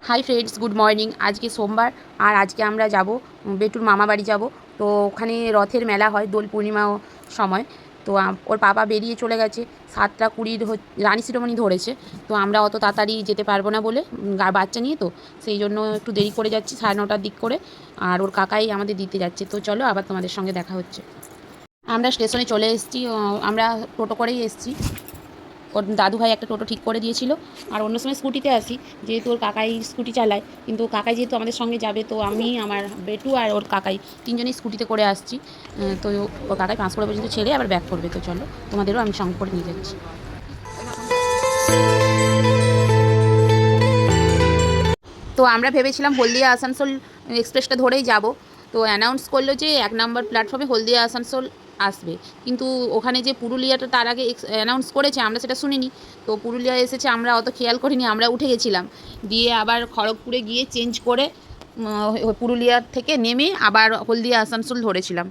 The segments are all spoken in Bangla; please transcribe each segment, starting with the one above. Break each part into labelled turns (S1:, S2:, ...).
S1: Hi friends, good morning. আজকে সোমবার আর আজকে আমরা যাব বেটুর মামা বাড়ি যাব। তো ওখানে রথের মেলা হয় দোল পূর্ণিমা সময়। তো ওর বাবা বেরিয়ে চলে গেছে 7:20 রানী শিরোমণি ধরেছে। তো আমরা অত তাড়াতাড়ি যেতে পারবো না বলে বাচ্চা নিয়ে তো সেই জন্য একটু দেরি করে যাচ্ছি, 9:30টার দিক করে। আর ওর কাকাই আমাদের দিতে যাচ্ছে। তো চলো আবার তোমাদের সঙ্গে দেখা হচ্ছে। আমরা স্টেশনে চলে এসেছি। আমরা টোটো করেই এসেছি। ওর দাদুভাই একটা টোটো ঠিক করে দিয়েছিল। আর অন্য সময় স্কুটিতে আসি, যেহেতু ওর কাকাই স্কুটি চালায়। কিন্তু কাকাই যেহেতু আমাদের সঙ্গে যাবে, তো আমি, আমার বেটু আর ওর কাকাই তিনজনেই স্কুটিতে করে আসছি। তো ওর কাকাই পাঁচকড়া পর্যন্ত ছেড়ে আবার ব্যাক করবে। তো চলো তোমাদেরও আমি সঙ্গে করে নিয়ে যাচ্ছি। তো আমরা ভেবেছিলাম হলদিয়া আসানসোল এক্সপ্রেসটা ধরেই যাব। তো অ্যানাউন্স করলো যে 1 নম্বর প্ল্যাটফর্মে হলদিয়া আসানসোল আসবে, কিন্তু ওখানে যে পুরুলিয়াটা তার আগে অ্যানাউন্স করেছে আমরা সেটা শুনিনি। তো পুরুলিয়া এসেছে, আমরা অত খেয়াল করিনি, আমরা উঠে গেছিলাম। দিয়ে আবার খড়গপুরে গিয়ে চেঞ্জ করে পুরুলিয়ার থেকে নেমে আবার হলদিয়া আসানসোল ধরেছিলাম।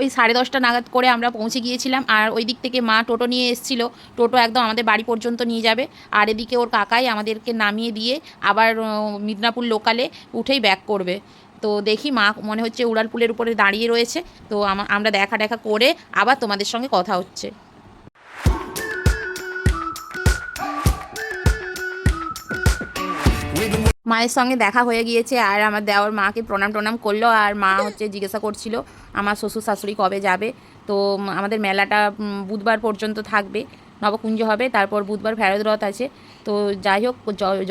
S1: ওই 10:30 নাগাদ করে আমরা পৌঁছে গিয়েছিলাম। আর ওই দিক থেকে মা টোটো নিয়ে এসেছিলো। টোটো একদম আমাদের বাড়ি পর্যন্ত নিয়ে যাবে। আর এদিকে ওর কাকাই আমাদেরকে নামিয়ে দিয়ে আবার মিদনাপুর লোকালে উঠেই ব্যাক করবে। তো দেখি, মা মনে হচ্ছে উড়ালপুলের উপরে দাঁড়িয়ে রয়েছে। তো আমরা দেখা করে আবার তোমাদের সঙ্গে কথা হচ্ছে। মায়ের সঙ্গে দেখা হয়ে গিয়েছে। আর আমার দেওর মাকে প্রণাম করলো। আর মা হচ্ছে জিজ্ঞাসা করছিল আমার শ্বশুর শাশুড়ি কবে যাবে। তো আমাদের মেলাটা বুধবার পর্যন্ত থাকবে, নবকুঞ্জ হবে, তারপর বুধবার ফেরত রথ আছে। তো যাই হোক,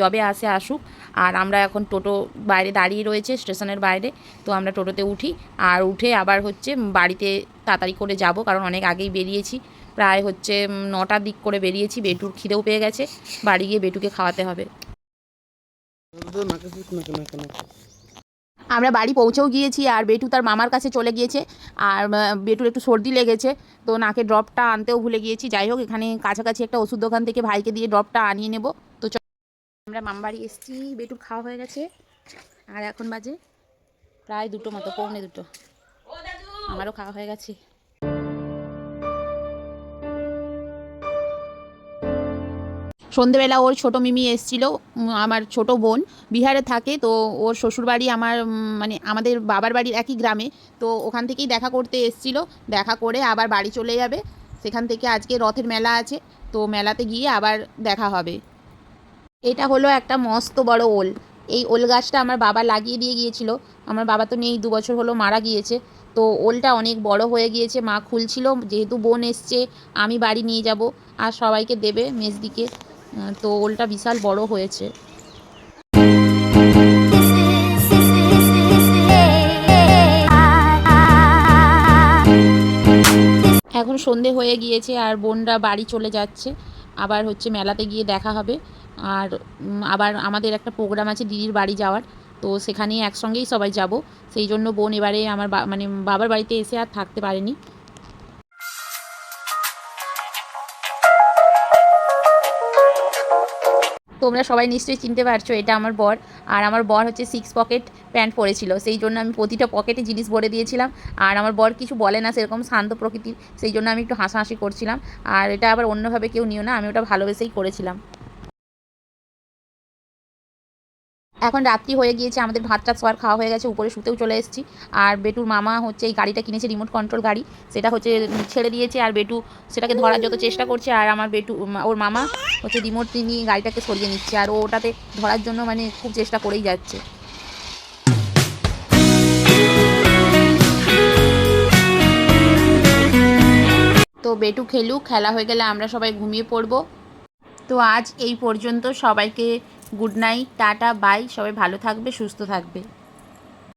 S1: যবে আসে আসুক। আর আমরা এখন টোটো বাইরে দাঁড়িয়ে রয়েছে স্টেশনের বাইরে। তো আমরা টোটোতে উঠি, আর উঠে আবার হচ্ছে বাড়িতে তাড়াতাড়ি করে যাব, কারণ অনেক আগেই বেরিয়েছি। প্রায় হচ্ছে 9টার দিক করে বেরিয়েছি। বেটুর খিদেও পেয়ে গেছে, বাড়ি গিয়ে বেটুকে খাওয়াতে হবে। আমরা বাড়ি পৌঁছেও গিয়েছি। আর বেটু তার মামার কাছে চলে গিয়েছে। আর বেটুর একটু সর্দি লেগেছে, তো নাকে ড্রপটা আনতেও ভুলে গিয়েছি। যাই হোক, এখানে কাছাকাছি একটা ওষুধ দোকান থেকে ভাইকে দিয়ে ড্রপটা আনিয়ে নেব। তো আমরা মামা বাড়ি এসেছি, বেটুর খাওয়া হয়ে গেছে। আর এখন বাজে প্রায় 2টো মতো, 1:45। আমারও খাওয়া হয়ে গেছে। সন্ধেবেলা ওর ছোটো মিমি এসেছিলো, আমার ছোট বোন বিহারে থাকে। তো ওর শ্বশুরবাড়ি আমার মানে আমাদের বাবার বাড়ির একই গ্রামে। তো ওখান থেকেই দেখা করতে এসেছিলো। দেখা করে আবার বাড়ি চলে যাবে। সেখান থেকে আজকে রথের মেলা আছে, তো মেলাতে গিয়ে আবার দেখা হবে। এটা হলো একটা মস্ত বড় ওল। এই ওল গাছটা আমার বাবা লাগিয়ে দিয়ে গিয়েছিল। আমার বাবা তো নেই, 2 বছর হলো মারা গিয়েছে। তো ওলটা অনেক বড় হয়ে গিয়েছে। মা খুলছিল, যেহেতু বোন এসছে আমি বাড়ি নিয়ে যাব আর সবাইকে দেবে মেজদিকে। তো ওলটা বিশাল বড় হয়েছে। এখন সন্ধে হয়ে গিয়েছে আর বোনরা বাড়ি চলে যাচ্ছে। আবার হচ্ছে মেলাতে গিয়ে দেখা হবে। আর আবার আমাদের একটা প্রোগ্রাম আছে দিদির বাড়ি যাওয়ার। তো সেখানেই একসঙ্গেই সবাই যাব। সেই জন্য বোন এবারে আমার মানে বাবার বাড়িতে এসে আর থাকতে পারেনি। তোমরা সবাই নিশ্চয়ই চিনতে পারছো, এটা আমার বর। আর আমার বর হচ্ছে 6 পকেট প্যান্ট পরেছিল, সেই জন্য আমি প্রতিটা পকেটে জিনিস ভরে দিয়েছিলাম। আর আমার বর কিছু বলে না, সেরকম শান্ত প্রকৃতির, সেই জন্য আমি একটু হাসাহাসি করছিলাম। আর এটা আবার অন্যভাবে কেউ নিও না, আমি ওটা ভালোবেসেই করেছিলাম। এখন রাত্রি হয়ে গিয়েছে, আমাদের ভাত টাত সবার খাওয়া হয়ে গেছে, উপরে শুতেও চলে এসেছি। আর বেটুর মামা হচ্ছে এই গাড়িটা কিনেছে, রিমোট কন্ট্রোল গাড়ি, সেটা হচ্ছে ছেড়ে দিয়েছে। আর বেটু সেটাকে ধরার যত চেষ্টা করছে, আর আমার বেটু ওর মামা হচ্ছে রিমোট নিয়ে গাড়িটাকে সরিয়ে নিচ্ছে। আর ও ওটাতে ধরার জন্য মানে খুব চেষ্টা করেই যাচ্ছে। তো বেটু খেলুক, খেলা হয়ে গেলে আমরা সবাই ঘুমিয়ে পড়বো। তো আজ এই পর্যন্ত। সবাইকে গুড নাইট, টাটা, বাই। সবাই ভালো থাকবে, সুস্থ থাকবে।